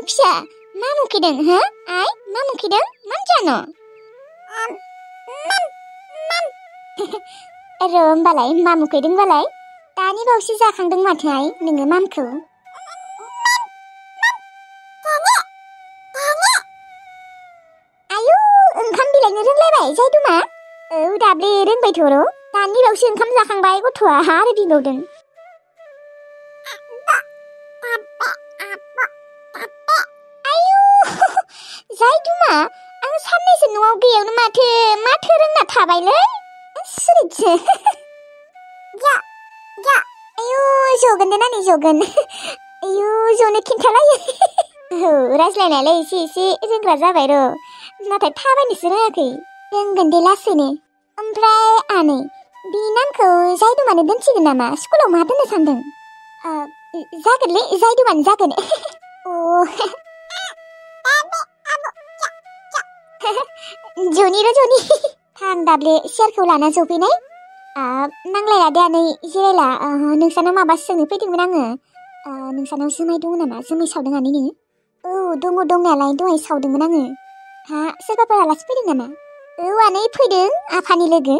फिसा मा मुखैदों हो आइ मा मुखैदों मा जानो र' होमबालाय मा मुखैदोंबालाय दानि बावैसो जाखांदों माथो आइ नोङो मामखौ आयु ओंखाम बिलाइनो रोंलायबाय जायदुमा औ दाब्ले रोंबायथ' र' दानि बावैसो ओंखाम जाखांबाय गथ'आ आरो बिबावदों जायदुमा आं साननैसो न'आव गैयावनो माथो रोंना थाबायलै सुरितसो आयु जगोन दे नानि जगोन आयु जनो खिन्थालायो औ रायज्लायनायालाय एसे रोंग्रा जाबाय र' नाथाय थाबायनोसो रोङाखै रोंगोन दे लासैनो ओमफ्राय आनै बि नामखौ जायदुमानो दोनसिगोन नामा स्कुलाव मा दोननो सानदों जागोनलै जायदुमानो जागोन जनि थां दाब्ले सियारखौ लाना जफैनाय नांलायला दे आनै जिरायला नोंसानाव माबा सोंनो फैदोंमोन आङो नोंसानाव जुमाय दङ नामा जुमाय सावदों आनै नोङो औ दङ दंनायालाय दहाय सावदोंमोन आङो हा सोरबाफोर आलासि फैदों नामा औ आनै फैदों आफानि लोगो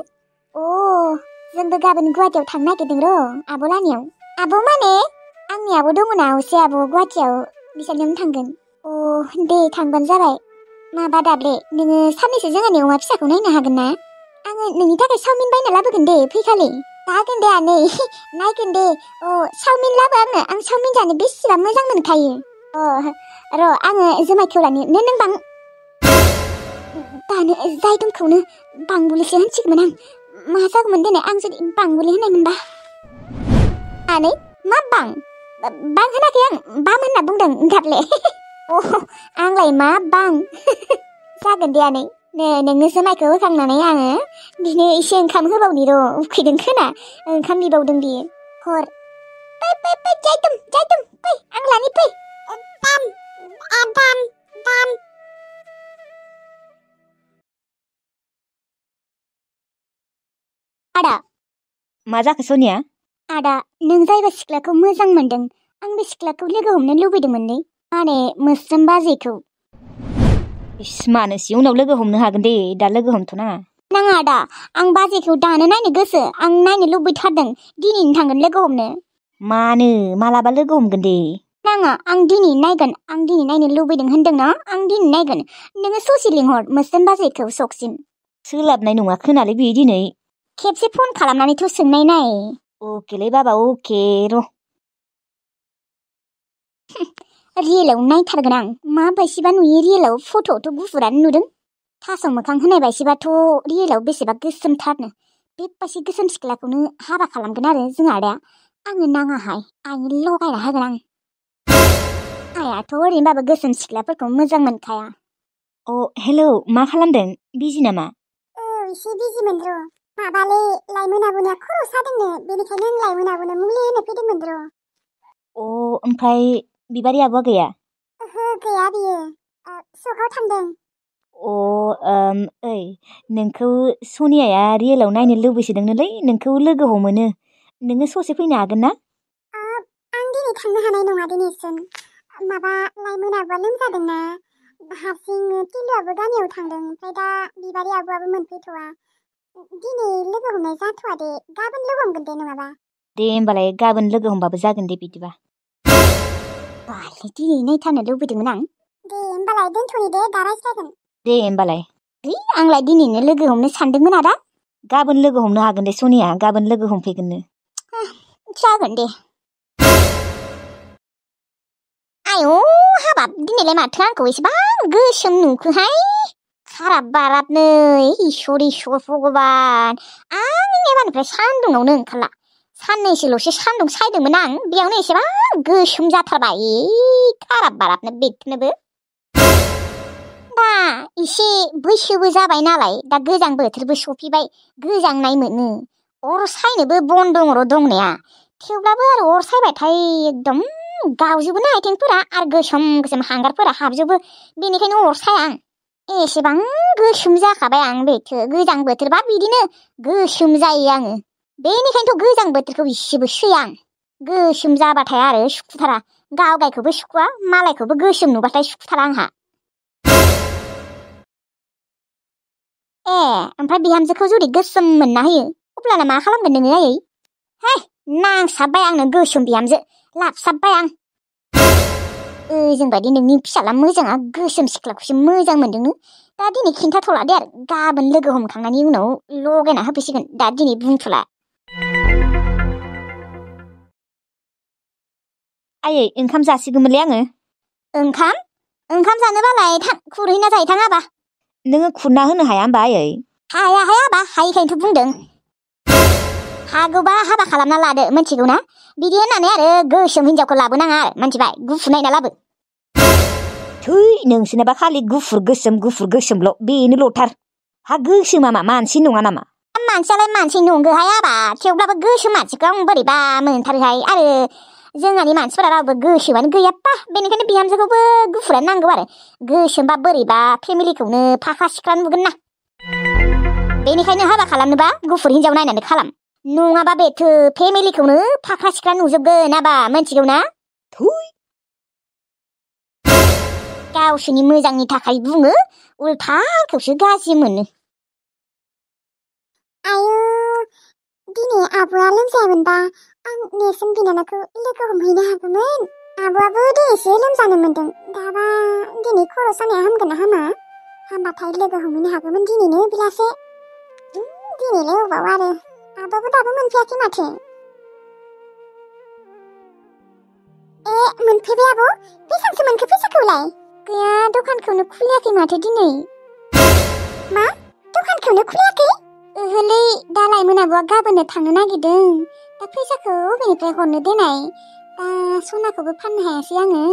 जोंबो गाबोन गुवाहाटियाव थांनो नागिरदों र' आब' लानियाव आब' माने आंनि आब' दङना असे आब' गुवाहाटियाव बिसोरनियावनो थांगोन दे थांबानो जाबाय माबा दाब्ले नोङो साननैसो जोंहानि अमा फिसाखौ नायनो हागोन ना आङो नोंनि थाखाय चावमिन बायना लाबोगोन दे फैखालि जागोन दे आनै नायगोन दे चावमिन लाबो आं चावमिन जानो बेसेबा मोजां मोनखायो र' आङो जुमायखौ लानो नों दानो जायदुमखौनो बांबुलिसो होनसिगौमोन आं मा जागौमोन दिनै आं जुदि बांबुलि होनायमोनबा आनै मा बां होनाखै आं बाम होनना बुंदों दाब्ले आंलाय मा बां जागोन दे आनै नोंनो जुमायखौ होखांनानै आङो बिनो एसे ओंखाम होबावनि र' उखैदों खोना ओंखाम बिबावदों बियो हर फै जायदुम फै आं लानि फै बाम आदा मा जाखो सनिया आदा नों जायबा सिख्लाखौ मोजां मोनदों आं बे सिख्लाखौ लोगो हमनो लुबैदोंमोनलै माने मोस्रोम बाजैखौ मानोसि उनाव लोगो हमनो हागोन दे दा लोगो हमथ'नाङा नाङा आदा आं बाजैखौ दानो नायनो गोसो आं नायनो लुबैथारदों दिनैनो थांगोन लोगो हमनो मानो मालाबा लोगो हमगोन दे नाङा आं दिनै नायगोन आं दिनै नायनो लुबैदों होनदोंना आं दिनै नायगोन नोङो ससे लिंहर मोस्रोम बाजैखौ सकसिम सोलाबनाय नङा खोनालै बे दिनै खेबसे फन खालामनानैथ' सोंनाय नाय अकेलै बाबा अके र' रियेलाव नायथारगोन आं माबायदिबा नुयो रियेलाव फट'आवथ' गुफुरानो नुदों थास' मोखां होनाय बायदिबाथ' रियेलाव बेसेबा गोसोमथारनो बेबायदि गोसोम सिख्लाखौनो हाबा खालामगोन आरो जों आदाया आंनो नाङाहाय आंनो लगायना होगोन आं आयाथ' ओरैनोबाबो गोसोम सिख्लाफोरखौ मोजां मोनखाया हेलौ मा खालामदों बिजि नामा एसे बिजिमोन र' माबालै लाइमोन आब'निया खर' सादोंनो बेनिखायनो आं लाइमोन आब'नो मुलि होनो फैदोंमोन र' ओमफ्राय बिबारि आब'आ गैया ओहो गैया बियो सकाव थांदों ओइ नोंखौ सनियाया रियेलाव नायनो लुबैसोदोंनोलै नोंखौ लोगो हमोनो नोङो ससे फैनो हागोन ना आं दिनै थांनो हानाय नङा दिनैसिम माबा लाइमोन आब'आ लोमजादोंना हारसिं टिलुआबो गामियाव थांदों ओमफ्राय दा बिबारि आब'आबो मोनफैथ'वा दिनै लोगो हमनाय जाथ'वा दे गाबोन लोगो हमगोन दे नङाबा दे होमबालाय गाबोन लोगो हमबाबो जागोन दे बिदिबा दिनै नायथारनो लुबैदोंमोन आं दे होमबालाय दोनथ'नि दे दा रायज्लायगोन दे होमबालाय आंलाय दिनैनो लोगो हमनो सानदोंमोन आदा गाबोन लोगो हमनो हागोन दे सनिया गाबोन लोगो हमफैगोननो जागोन दे आयौ हाबाब दिनैलाय माथो आंखौ एसेबां गोसोम नुखोहाय खाराब बाराबनो इसोर भगबान आं एबारनिफ्राय सान्दुङावनो ओंखारला साननैसोल'सो सान्दुं सायदोंमोन आं बेयावनो एसेबां गोसोम जाथारबाय खाराब बाराबनो बेखौनोबो दा एसे बैसोबो जाबाय नालाय दा गोजां बोथोरबो सफैबाय गोजांनाय मोनो अर सायनोबो बन दङ र' दंनाया थेवब्लाबो आरो अर सायबाथाय एकदम गावजोबो ना आथिंफोरा आरो गोसोम हांगारफोरा हाबजोबो बेनिखायनो अर साया आं एसेबां गोसोम जाखाबाय आं बेथो गोजां बोथोरबा बिदिनो गोसोम जायो आङो बेनिखायनोथ' गोजां बोथोरखौ इसेबो सैया आं गोसोम जाबाथाय आरो सुखुथारा गावगायखौबो सुखुवा मालायखौबो गोसोम नुबाथाय सुखुथारा आंहा ए ओमफ्राय बिहामजोखौ जुदि गोसोम मोनना होयो अब्लाना मा खालामगोन नोङो आयै हे नांसाबबाय आंनो गोसोम बिहामजो लाबसाबबाय आं जोंबायदि नोंनि फिसाला मोजाङा गोसोम सिख्लाखौसो मोजां मोनदोंनो दा दिनै खिन्थाथ'ला दे आरो गाबोन लोगो हमखांनायनि उनाव लगायना होफैसिगोन दा दिनै बुंथ'ला आयै ओंखाम जासिगौमोनलै आङो ओंखाम जानोबालाय थां खुरहैना जाहैथां आबा नोङो खुरना होनो हाया होमबा आयै हाया आबा हायिखायनोथ' बुंदों हागौबा हाबा खालामना लादो मिथिगौ ना बिदि होननानै आरो गोसोम हिनजावखौ लाबोनाङा आरो मिथिबाय गुफुर नायना लाबो थै नोंसोरनाबा खालि गुफुर गोसोमल' बेनो लथार हा गोसोमा मा मानसि नङा नामा मानसियालाय मानसि नंगौहाय आबा थेवब्लाबो गोसोम मानसिखौ आं बोरैबा मोनथारोहाय आरो जोंहानि मानसिफोरा रावबो गोसोमानो गैयाप्पा बेनिखायनो बिहामजोखौबो गुफुरानो नांगौ आरो गोसोमबा बोरैबा फेमिलिखौनो फाख्रा सिख्रा नुगोन ना बेनिखायनो हाबा खालामनोबा गुफुर हिनजाव नायनानै खालाम नङाबा बेथो फेमिलिखौनो फाख्रा सिख्रा नुजोबगोन आबा मिथिगौ ना थै गावसोरनि मोजांनि थाखाय बुङो उल्था आंखौसो गाज्रि मोनो आयु दिनै आब'आ लोमजायोमोनबा आं नेर्सोन बिनानावखौ लोगो हमहैनो हागौमोन आब'आबो दिनैसो लोमजानो मोन्दों दाबा दिनै खर' सानाया हामगोन ना हामा हामबाथाय लोगो हमहैनो हागौमोन दिनैनो बेलासे दिनैलाय अबाव आरो आब'आबो दाबो मोनफैयाखै माथो मोनफैबाय आब' बेसेबांसो मोनखो फैसाखौलाय गैया दखानखौनो खुलियाखै माथो दिनै मा दखानखौनो खुलियाखै ओहोलै दा लायमोन आब'आ गाबोननो थांनो नागिरदों दा फैसाखौ बबेनिफ्राय हरनो देनाय दा सनाखौबो फाननो हायासै आङो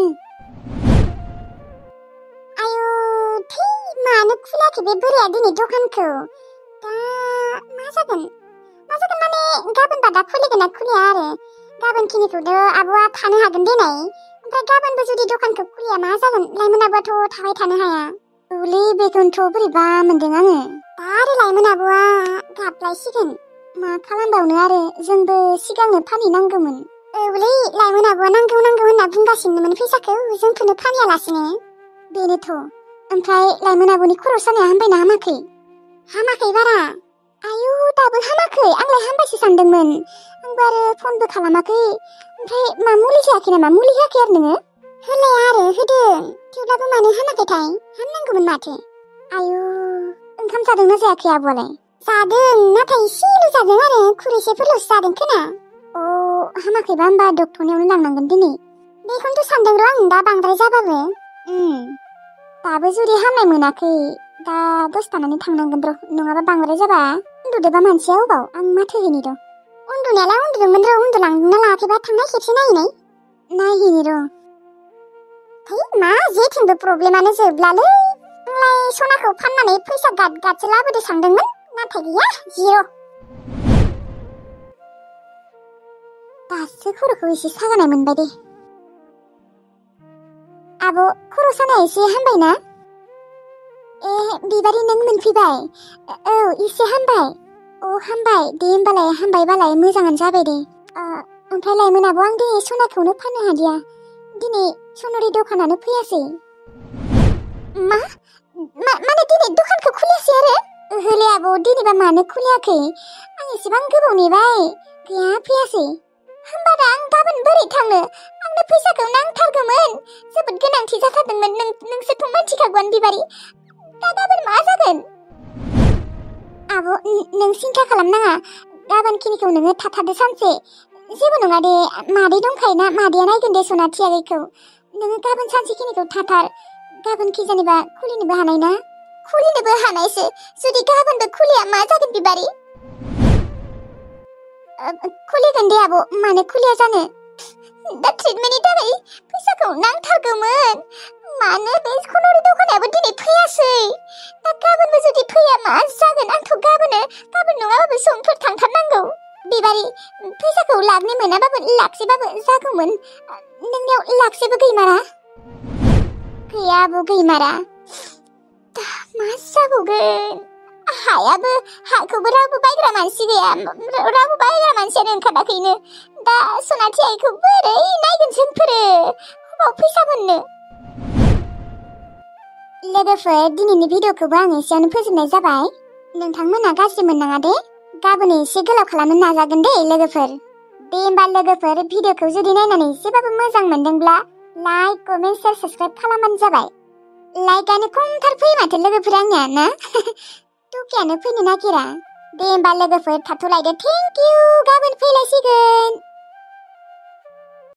आयु थै मानो खुलियाखै बे बोराया दिनै दखानखौ दा मा जागोन माने गाबोनबा दा खुलिगोन ना खुलिया आरो गाबोनखिनिखौथ' आब'आ थानो हागोन देनाय ओमफ्राय गाबोनबो जुदि दखानखौ खुलिया मा जागोन लायमोन आब'आथ' थाबाय थानो हाया औलै बेखौनोथ' बोरैबा मोनदों आङो दा आरो लायमोन आब'आ गाबलायसिगोन मा खालामबावनो आरो जोंबो सिगांनो फानहैनांगौमोन औलै लायमोन आब'आ नांगौ होनना बुंगासिनोमोन फैसाखौ जोंखौनो फानहैयालासिनो बेनोथ' ओमफ्राय लायमोन आब'नि खर' सानाया हामबायना हामाखै बारा आयु दाबो हामाखै आंलाय हामबायसो सानदोंमोन आंबो आरो फनबो खालामाखै ओमफ्राय मा मुलि जायाखै नामा मुलि होआखै आरो नोङो होलाया आरो होदों थेवब्लाबो मानो हामाखैथाय हामनांगौमोन माथो आयु ओंखाम जादोंना जायाखै आब'आलाय जादों नाथाय एसेल' जादों आरो खुरैसेफोरल'सो जादों खोना हामाखैबा होमबा डक्टरनियावनो लांनांगोन दिनै बेखौनोथ' सानदों र' आं दा बांद्राय जाबाबो दाबो जुदि हामनाय मोनाखै दा दसे थानानै थांनांगोन र' नङाबा बांद्राय जाबा उन्दुदोबा मानसिया अबाव आं माथो हैनि र' उन्दुनायालाय उन्दुदोंमोन र' उन्दुलांना लायाखैबा थांनाय खेबसे नायहैनि र' है मा जेथिंबो प्रब्लेमानो जोबलालै आंलाय सनाखौ फाननानै फैसा गादसो लाबोदो सानदोंमोन नाथाय गैया जिर' दासो खर'खौ एसे सागानाय मोनबाय दे आब' खर' सानाया एसे हामबायना बिबारि नों मोनफैबाय औ एसे हामबाय हामबाय दे होमबालाय हामबायबालाय मोजाङानो जाबाय दे ओमफ्राय लायमोन आब' आं दिनै सनाखौनो फाननो हादिया दिनै सनारि दखानानो फैयासै माने दिनै दखानखौ खुलियासै आरो ओहोलै आब' दिनैबा मानो खुलियाखै आं एसेबां गोबाव नेबाय गैया फैयासै होमबा दा आं गाबोन बोरै थांनो आंनो फैसाखौ नांथारगौमोन जोबोद गोनांथि जाथारदोंमोन नोंसोरथ' मिथिखागौआनो बिबारि दा गाबोन मा जागोन आब' नों सिन्था खालामनाङा गाबोनखिनिखौ नोङो थाथारदो सानसे जेबो नङा दे मादै दंखायोना मादैया नायगोन दे सनाथियारिखौ नोङो गाबोन सानसेखिनिखौ थाथार गाबोन खिजानिबा खुलिनोबो हानाय ना खुलिनोबो हानायसो जुदि गाबोनबो खुलिया मा जागोन बिबारि खुलिगोन दे आब' मानो खुलिया जानो दा ट्रिटमेन्टनि थाखाय फैसाखौ नांथारगौमोन मानो बे सनारि दखानाबो दिनै फैयासै दा गाबोनबो जुदि फैया मा जागोन आंथ' गाबोन नङाबाबो समफोर थांथारनांगौ बिबारि फैसाखौ लाखनो मोनाबाबो लाखसेबाबो जागौमोन नोंनियाव लाखसेबो गैमारा गैया आब' गैमारा दा मा जाबावगोन हाखौबो रावबो बायग्रा मानसि गैया रावबो बायग्रा मानसियानो ओंखाराखैनो दा सनाथि आइखौ बोरै नायगोन जोंफोरो हबाव फैसा मोननो लोगोफोर दिनैनि भिडिअखौबो आं एसेयावनो फोजोबनाय जाबाय नोंथांमोना गाज्रि मोननाङा दे गाबोन एसे गोलाव खालामनो नाजागोन दे लोगोफोर दे होमबा लोगोफोर भिडिअखौ जुदि नायनानै एसेबाबो मोजां मोनदोंब्ला लाइक कमेन्ट शेयार साबस्क्राइब खालामबानो जाबाय लाइकआनो खमथार फैयो माथो लोगोफोर आंनिया ना टुकियानो फैनो नागिरा दे होमबा लोगोफोर थाथ'लायदो थेंक इउ गाबोन फैलायसिगोन